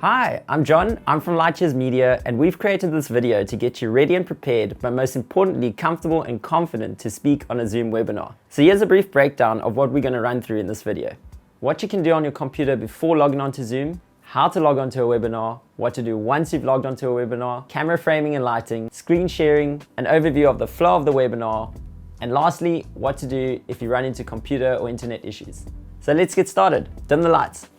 Hi, I'm John, I'm from Lightyears Media, and we've created this video to get you ready and prepared, but most importantly, comfortable and confident to speak on a Zoom webinar. So here's a brief breakdown of what we're going to run through in this video. What you can do on your computer before logging on to Zoom, how to log onto a webinar, what to do once you've logged onto a webinar, camera framing and lighting, screen sharing, an overview of the flow of the webinar, and lastly, what to do if you run into computer or internet issues. So let's get started. Dim the lights.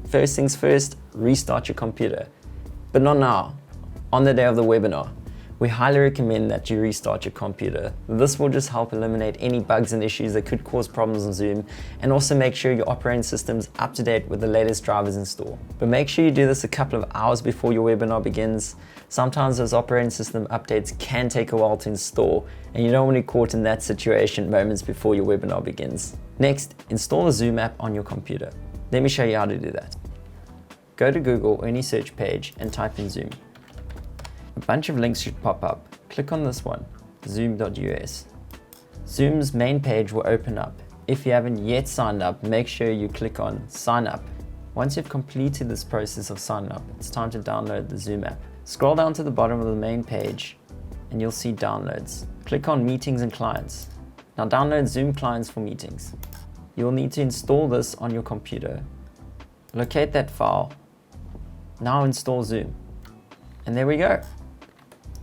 First things first, restart your computer. But not now, on the day of the webinar. We highly recommend that you restart your computer. This will just help eliminate any bugs and issues that could cause problems on Zoom, and also make sure your operating system's up to date with the latest drivers installed. But make sure you do this a couple of hours before your webinar begins. Sometimes those operating system updates can take a while to install, and you don't want to be caught in that situation moments before your webinar begins. Next, install the Zoom app on your computer. Let me show you how to do that. Go to Google or any search page and type in Zoom. A bunch of links should pop up. Click on this one, zoom.us. Zoom's main page will open up. If you haven't yet signed up, make sure you click on Sign Up. Once you've completed this process of signing up, it's time to download the Zoom app. Scroll down to the bottom of the main page and you'll see Downloads. Click on Meetings and Clients. Now download Zoom Clients for Meetings. You'll need to install this on your computer. Locate that file. Now install Zoom. And there we go.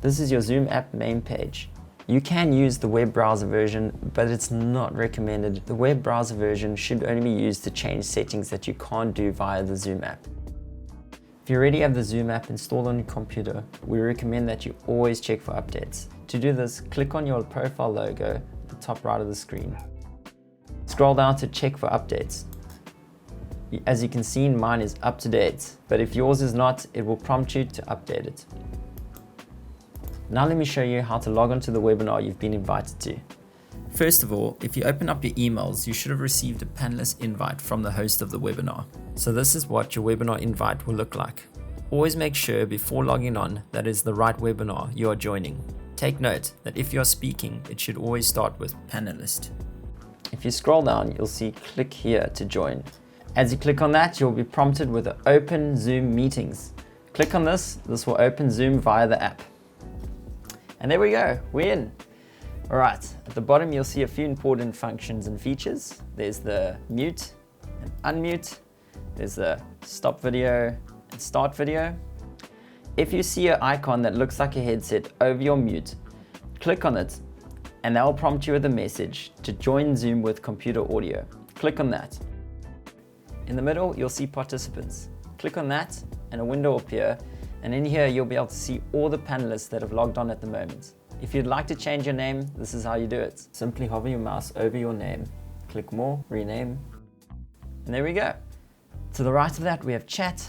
This is your Zoom app main page. You can use the web browser version, but it's not recommended. The web browser version should only be used to change settings that you can't do via the Zoom app. If you already have the Zoom app installed on your computer, we recommend that you always check for updates. To do this, click on your profile logo at the top right of the screen. Scroll down to check for updates. As you can see, mine is up to date, but if yours is not, it will prompt you to update it. Now let me show you how to log on to the webinar you've been invited to. First of all, if you open up your emails, you should have received a panelist invite from the host of the webinar. So this is what your webinar invite will look like. Always make sure before logging on that is the right webinar you are joining. Take note that if you are speaking, it should always start with panelist. If you scroll down, you'll see click here to join. As you click on that, you'll be prompted with Open Zoom Meetings. Click on this. This will open Zoom via the app. And there we go, we're in. All right, at the bottom, you'll see a few important functions and features. There's the mute and unmute. There's the stop video and start video. If you see an icon that looks like a headset over your mute, click on it, and that will prompt you with a message to join Zoom with computer audio. Click on that. In the middle, you'll see participants. Click on that and a window will appear, and in here you'll be able to see all the panelists that have logged on at the moment. If you'd like to change your name, this is how you do it. Simply hover your mouse over your name, click More, Rename, and there we go. To the right of that, we have chat.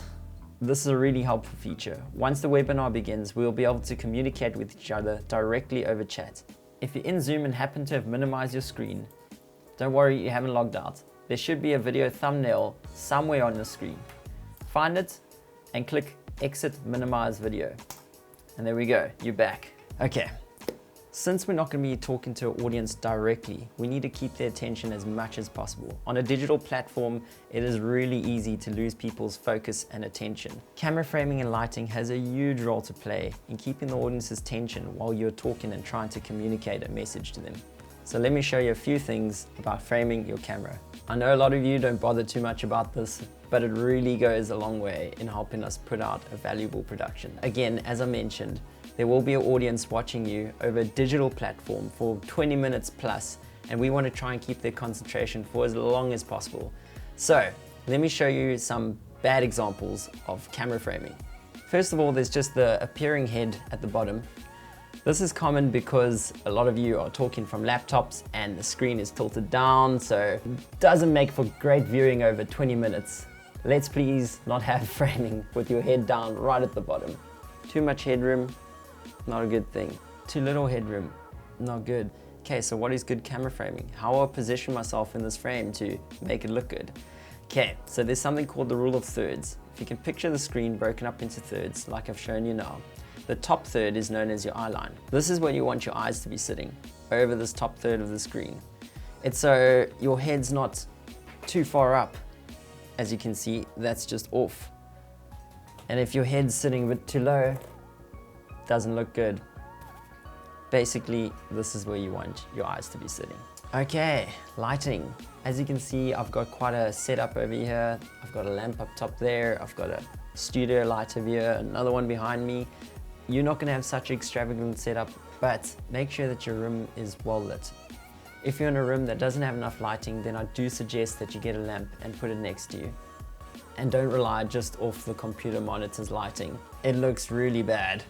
This is a really helpful feature. Once the webinar begins, we'll be able to communicate with each other directly over chat. If you're in Zoom and happen to have minimized your screen, don't worry, you haven't logged out. There should be a video thumbnail somewhere on the screen. Find it and click Exit Minimize Video. And there we go, you're back. Okay, since we're not going to be talking to an audience directly, we need to keep their attention as much as possible. On a digital platform, it is really easy to lose people's focus and attention. Camera framing and lighting has a huge role to play in keeping the audience's attention while you're talking and trying to communicate a message to them. So let me show you a few things about framing your camera. I know a lot of you don't bother too much about this, but it really goes a long way in helping us put out a valuable production. Again, as I mentioned, there will be an audience watching you over a digital platform for 20 minutes plus, and we want to try and keep their concentration for as long as possible. So let me show you some bad examples of camera framing. First of all, there's just the appearing head at the bottom. This is common because a lot of you are talking from laptops and the screen is tilted down, so it doesn't make for great viewing over 20 minutes. Let's please not have framing with your head down right at the bottom. Too much headroom, not a good thing. Too little headroom, not good. Okay, so what is good camera framing? How do I position myself in this frame to make it look good? Okay, so there's something called the rule of thirds. If you can picture the screen broken up into thirds, like I've shown you now, the top third is known as your eye line. This is where you want your eyes to be sitting, over this top third of the screen. It's so your head's not too far up. As you can see, that's just off. And if your head's sitting a bit too low, doesn't look good. Basically, this is where you want your eyes to be sitting. Okay, lighting. As you can see, I've got quite a setup over here. I've got a lamp up top there. I've got a studio light over here, another one behind me. You're not gonna have such an extravagant setup, but make sure that your room is well lit. If you're in a room that doesn't have enough lighting, then I do suggest that you get a lamp and put it next to you. And don't rely just off the computer monitor's lighting. It looks really bad.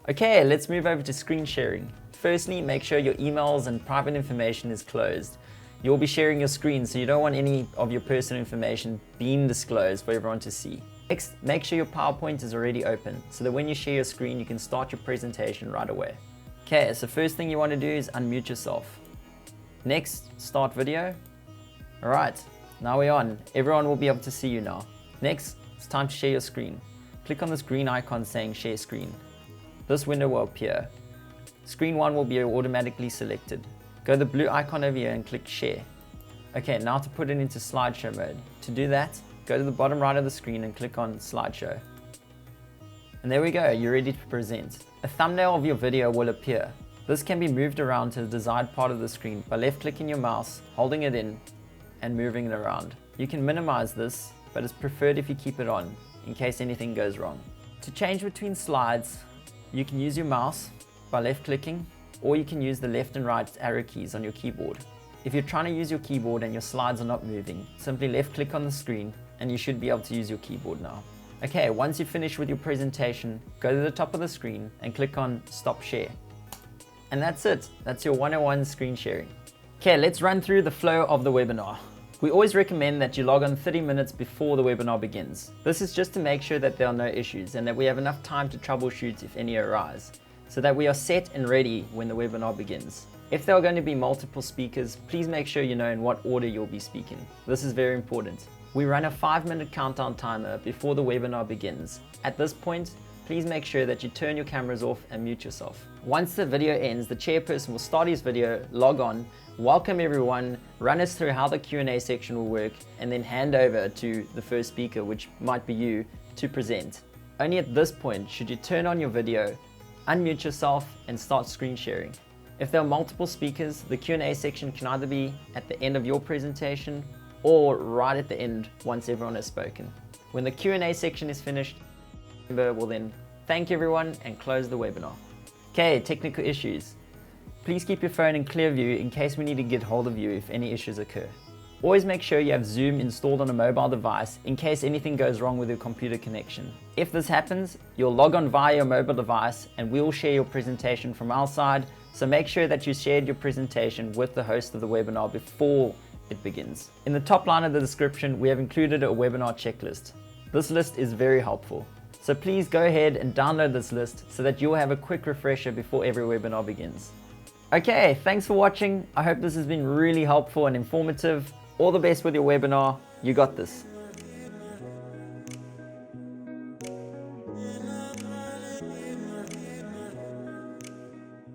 Okay, let's move over to screen sharing. Firstly, make sure your emails and private information is closed. You'll be sharing your screen, so you don't want any of your personal information being disclosed for everyone to see. Next, make sure your PowerPoint is already open, so that when you share your screen, you can start your presentation right away. Okay, so first thing you want to do is unmute yourself. Next, start video. All right, now we're on. Everyone will be able to see you now. Next, it's time to share your screen. Click on this green icon saying share screen. This window will appear. Screen 1 will be automatically selected. Go to the blue icon over here and click share. Okay, now to put it into slideshow mode. To do that, go to the bottom right of the screen and click on slideshow. And there we go, you're ready to present. A thumbnail of your video will appear. This can be moved around to the desired part of the screen by left clicking your mouse, holding it in, and moving it around. You can minimize this, but it's preferred if you keep it on, in case anything goes wrong. To change between slides, you can use your mouse by left clicking, or you can use the left and right arrow keys on your keyboard. If you're trying to use your keyboard and your slides are not moving, simply left click on the screen and you should be able to use your keyboard now. Okay, once you're finished with your presentation, go to the top of the screen and click on Stop Share. And that's it. That's your 101 screen sharing. Okay, let's run through the flow of the webinar. We always recommend that you log on 30 minutes before the webinar begins. This is just to make sure that there are no issues and that we have enough time to troubleshoot if any arise, so that we are set and ready when the webinar begins. If there are going to be multiple speakers, please make sure you know in what order you'll be speaking. This is very important. We run a 5-minute countdown timer before the webinar begins. At this point, please make sure that you turn your cameras off and mute yourself. Once the video ends, the chairperson will start his video, log on, welcome everyone, run us through how the Q&A section will work, and then hand over to the first speaker, which might be you, to present. Only at this point should you turn on your video, unmute yourself, and start screen sharing. If there are multiple speakers, the Q&A section can either be at the end of your presentation or right at the end once everyone has spoken. When the Q&A section is finished, the member will then thank everyone and close the webinar. Okay, technical issues. Please keep your phone in clear view in case we need to get hold of you if any issues occur. Always make sure you have Zoom installed on a mobile device in case anything goes wrong with your computer connection. If this happens, you'll log on via your mobile device and we'll share your presentation from our side, so make sure that you shared your presentation with the host of the webinar before it begins. In the top line of the description, we have included a webinar checklist. This list is very helpful. So please go ahead and download this list so that you'll have a quick refresher before every webinar begins. Okay, thanks for watching. I hope this has been really helpful and informative. All the best with your webinar. You got this.